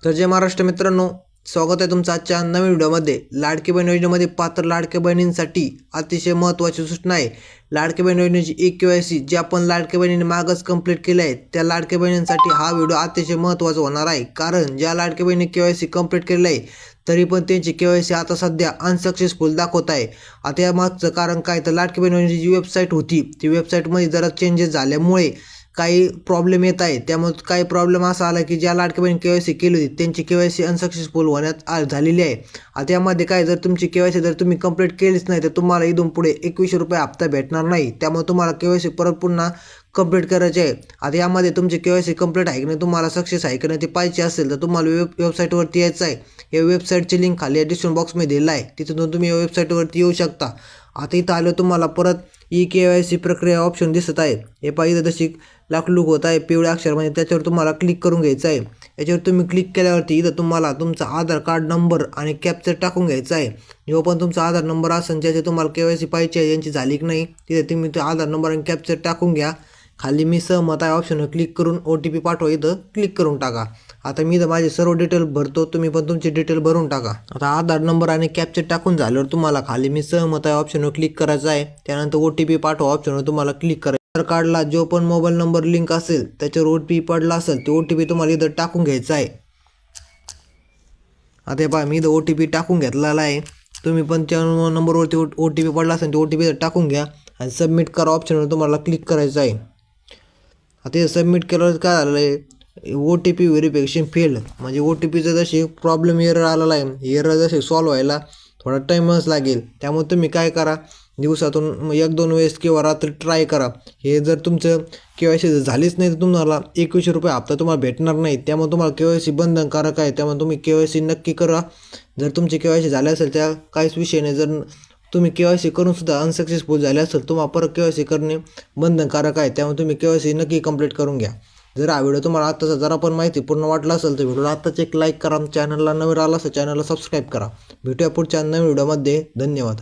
तर जय महाराष्ट्र मित्रांनो, स्वागत आहे तुमचं आजच्या नवीन व्हिडिओमध्ये। लाडकी बहीण योजनेमध्ये पात्र लाडक्या बहिणींसाठी अतिशय महत्त्वाची सूचना आहे। लाडकी बहीण योजनेची ई-के-वाय-सी जी आपण लाडक्या बहिणींनी मागच कंप्लीट केली आहे, त्या लाडक्या बहिणींसाठी हा व्हिडिओ अतिशय महत्त्वाचा होणार आहे। कारण ज्या लाडक्या बहिणी के-वाय-सी कंप्लीट केलेली आहे तरी पण त्यांची के-वाय-सी आता सध्या अनसक्सेसफुल दाखवत आहे। आता यामागचं कारण काय, तर लाडकी बहीण योजनेची जी वेबसाईट होती ती वेबसाईटमध्ये जरा चेंजेस झाल्यामुळे काही प्रॉब्लेम येत आहे। त्यामुळे काही प्रॉब्लेम असा आला की ज्या लाडक्या बहीण के-वाय-सी केली होती त्यांची के-वाय-सी अनसक्सेसफुल होण्यात झालेली आहे। आता यामध्ये काय, जर तुमची के-वाय-सी जर तुम्ही कंप्लीट केलीच नाही तर तुम्हाला इथून पुढे 2100 रुपये हप्ता भेटणार नाही। त्यामुळे तुम्हाला के-वाय-सी परत पुन्हा कंप्लीट करायचे आहे। आता यामध्ये तुमची के-वाय-सी कंप्लीट आहे की नाही, तुम्हाला सक्सेस आहे की नाही ते पाहिजे असेल तर तुम्हाला वेबसाईटवरती यायचं आहे। या वेबसाईटची लिंक खाली डिस्क्रिप्शन बॉक्समध्ये दिलेला आहे, तिथून तुम्ही या वेबसाईटवरती येऊ शकता। आता इथं आलं तुम्हाला परत ई-के-वाय-सी प्रक्रिया ऑप्शन दिसत आहे। हे पाहिजे तशी लाकलूक होत आहे पिवळ्या अक्षरामध्ये, त्याच्यावर तुम्हाला क्लिक करून घ्यायचं आहे। याच्यावर तुम्ही क्लिक केल्यावरती इथं तुम्हाला तुमचा आधार कार्ड नंबर आणि कॅप्चर टाकून घ्यायचा आहे। जो पण तुमचा आधार नंबर असेल ज्याचे तुम्हाला के-वाय-सी पाहिजे आहे, यांची झाली की नाही, तिथे तुम्ही तो आधार नंबर आणि कॅप्चर टाकून घ्या। खाली मी सहमत आहे ऑप्शनवर क्लिक करून OTP पाठवा इथं क्लिक करून टाका। आता मी इथं माझे सर्व डिटेल भरतो, तुम्ही पण तुमची डिटेल भरून टाका। आता आधार नंबर आणि कॅप्चर टाकून झाल्यावर तुम्हाला खाली मी सहमत आहे ऑप्शनवर क्लिक करायचं आहे। त्यानंतर OTP पाठवा ऑप्शनवर तुम्हाला क्लिक करायचं। आधार कार्डला जो पण मोबाईल नंबर लिंक असेल त्याच्यावर OTP पडला असेल तो OTP तुम्हाला इथं टाकून घ्यायचा आहे। आता हे पहा मी इथं OTP टाकून घेतलेला आहे। तुम्ही पण त्या नंबरवरती OTP पडला असेल तो OTP टाकून घ्या आणि सबमिट करा ऑप्शनवर तुम्हाला क्लिक करायचं आहे। आता हे सबमिट केल्यावर काय झालं आहे, OTP व्हेरिफिकेशन फेल्ड म्हणजे OTPचं जसे प्रॉब्लेम एरर आलेला आहे, एरर जसे सॉल्व्ह व्हायला थोडा टाईमच लागेल। त्यामुळे तुम्ही काय करा, दिवसातून 1-2 वेळेस किंवा रात्री ट्राय करा। हे जर तुमचं के-वाय-सी झालीच नाही तर तुम्हाला 2100 रुपये हप्ता तुम्हाला भेटणार नाही। त्यामुळे तुम्हाला के-वाय-सी बंधनकारक आहे, त्यामुळे तुम्ही के-वाय-सी नक्की करा। जर तुमची के-वाय-सी झाली असेल त्या काहीच विषय नाही, जर तुम्ही के-वाय-सी करून सुद्धा अनसक्सेसफुल झाले असेल तुम्हाला परत के-वाय-सी करणे बंधनकारक आहे। त्यामुळे तुम्ही के-वाय-सी नक्की कंप्लीट करून घ्या। जर हा व्हिडिओ तुम्हाला आत्ताचा जरा पण माहिती पूर्ण वाटला असेल तर व्हिडिओला आत्ताच एक लाईक करा, चॅनलला नवीन आला असेल चॅनलला सबस्क्राईब करा। भेटूया पुढच्या नवीन व्हिडिओमध्ये। धन्यवाद।